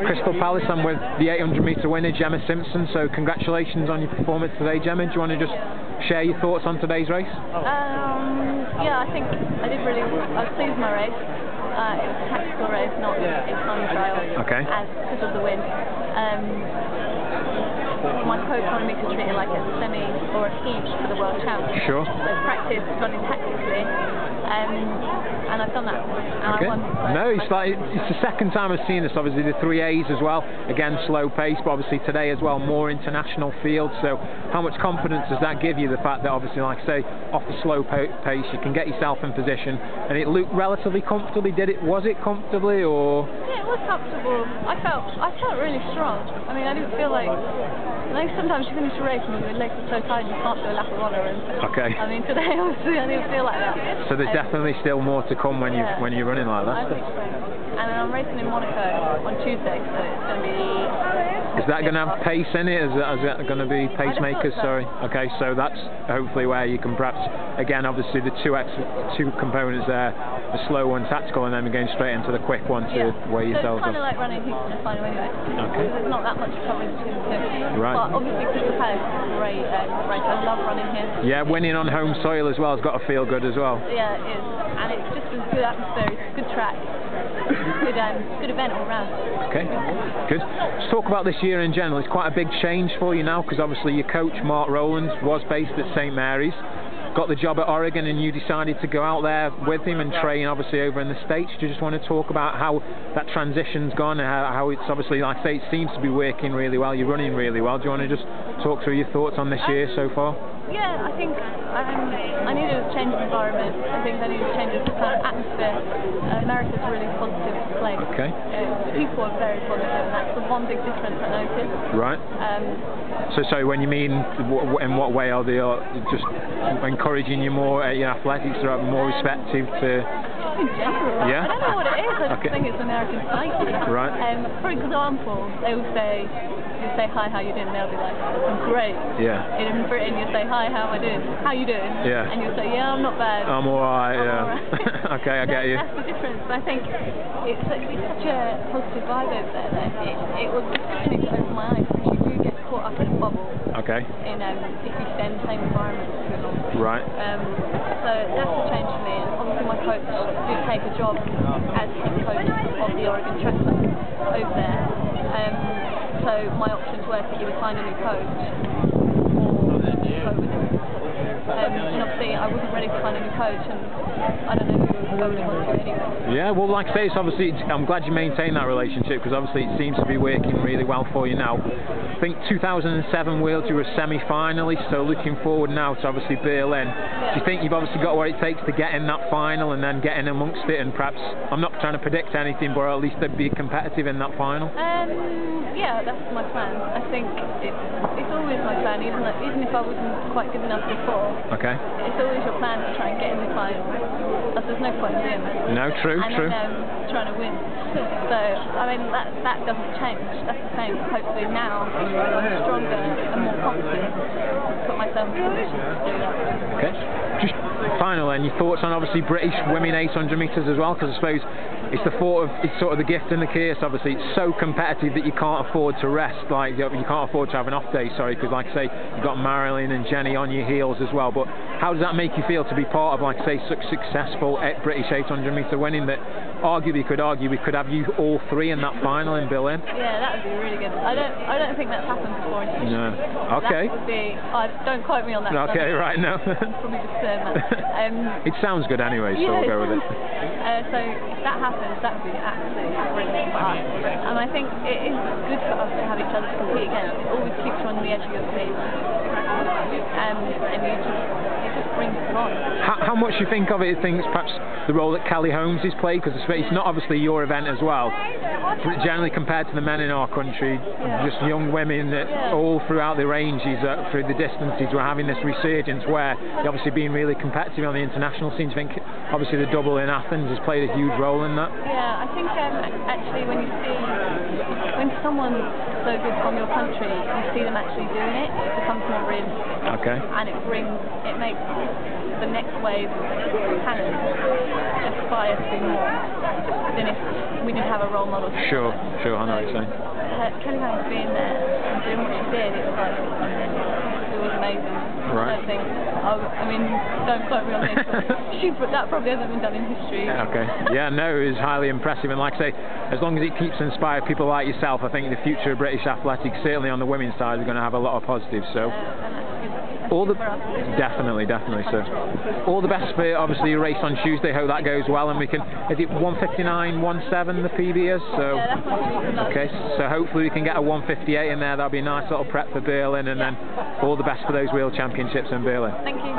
Crystal Palace, I'm with the 800 metre winner Jemma Simpson, so congratulations on your performance today, Jemma. Do you want to just share your thoughts on today's race? Yeah, I think I did really well. I was pleased with my race. It was a tactical race, not a time trial, okay. As because of the wind. My coach wanted me to treat it like a semi or a heat for the World Champs. Sure. So practice running tactically, and I've done that. And okay. I won, so no, it's the second time I've seen this. Obviously the 3As as well. Again, slow pace, but obviously today as well, more international field. So how much confidence does that give you? The fact that obviously, like I say, off the slow pace, you can get yourself in position, and it looked relatively comfortably. Was it comfortably, or? Yeah, it was comfortable. I felt really strong. I mean, I didn't feel like. I think sometimes you finish a race and your legs are so tired you can't do a lap of honour. Okay. I mean, today obviously I didn't feel like that. So there's definitely still more to come when you're running like that. I think so. And then I'm racing in Monaco on Tuesday, so it's going to be. Is that going to have pace in it? Is that going to be pacemakers? So. Sorry. Okay, so that's hopefully where you can perhaps, again, obviously the two components there, the slow one, tactical, and then we're going straight into the quick one to weigh yourselves up. It's kind up. of like running heats in the final anyway. Okay. There's not that much coverage between the two. Right. But obviously Crystal Palace is a great race. I love running here. Yeah, winning on home soil as well has got to feel good as well. Yeah, it is. And it's just a good atmosphere. It's a good track. Good event all round. Okay, good. Let's talk about this year in general. It's quite a big change for you now, because obviously your coach Mark Rowlands was based at St Mary's, got the job at Oregon, and you decided to go out there with him and train obviously over in the States. Do you just want to talk about how that transition's gone and how it's obviously, like I say, it seems to be working really well, you're running really well. Do you want to just talk through your thoughts on this year so far? Yeah, I think I needed a change of environment. I think I needed a change of kind of atmosphere. America's a really positive place. Okay. People are very positive, and that's the one big difference I noticed. Right. So sorry, when you mean, in what way are they just encouraging you more at your athletics, or more receptive to? In general, yeah? I don't know what it is. I just think it's American psyche. Right. For example, they will say, you say hi, how you doing? They'll be like, I'm great. Yeah. In Britain, you say hi, how am I doing? How you doing? Yeah. And you'll say, yeah, I'm not bad. I'm alright. Yeah. All right. Okay, I get you. That's the difference. I think it's such a positive vibe over there that it was kind of open my eyes, because you do get caught up in a bubble. Okay. In if you stay in the same environment for too long. Right. So that's a change for me. And obviously my coach did take a job as head coach of the Oregon track over there. So my options were to either find a new coach or go with him. And obviously I wasn't ready to find a new coach, and I don't know who I would have gone to anyway. Yeah, well, like I say, it's obviously, I'm glad you maintained that relationship, because obviously it seems to be working really well for you now. I think 2007 Worlds you were a semi-finalist, so looking forward now to obviously Berlin. Do you think you've obviously got what it takes to get in that final and then get in amongst it, and perhaps, I'm not trying to predict anything, but at least be competitive in that final? Yeah, that's my plan. I think it's always my plan, even if I wasn't quite good enough before. Okay. It's always your plan to try and get in the final. There's no point in doing that. No, true. Then trying to win. So, I mean, that doesn't change. That's the same. Hopefully now, I'm stronger and more confident to put myself in a position to do that. Okay. Just final then, your thoughts on obviously British women 800 metres as well, because I suppose it's sort of the gift and the curse. Obviously it's so competitive that you can't afford to rest, like you can't afford to have an off day, because like I say, you've got Marilyn and Jenny on your heels as well. But how does that make you feel to be part of, like I say, such successful British 800 metre winning, that arguably could argue we could have you all three in that final in Berlin? Yeah, that would be really good. I don't think that's happened before in history. No. Okay. That would be, don't quote me on that. Okay, right, no. Probably just saying that. It sounds good anyway, so we'll go with it. So if that happens, that would be absolutely brilliant for us. And I think it is good for us to have each other to compete against. It always keeps you on the edge of your seat. And it just brings it on. How much do you think of it, perhaps the role that Kelly Holmes has played? Because it's not obviously your event as well. Generally compared to the men in our country, just young women that all throughout the ranges, through the distances, we're having this resurgence where they're obviously being really competitive on the international scene. Do you think obviously the double in Athens has played a huge role in that? Yeah, I think actually when someone's so good from your country, you see them actually doing it, it becomes more realistic. Okay. And it makes the next wave of talent aspire to do more than if we didn't have a role model. Sure, I know what you're saying. Kelly Holmes being there and doing what she did, it was amazing. Right. I don't think, I mean, don't quote me on this, but that probably hasn't been done in history. Okay. Yeah, no, it was highly impressive, and like I say, as long as it keeps inspiring people like yourself, I think the future of British athletics, certainly on the women's side, is going to have a lot of positives. So. All the definitely. So, all the best for obviously your race on Tuesday. Hope that goes well, and we can. Is it 1:59.17 the PB is? So yeah, that's my okay. So hopefully we can get a 1:58 in there. That'll be a nice little prep for Berlin, and then all the best for those World Championships in Berlin. Thank you.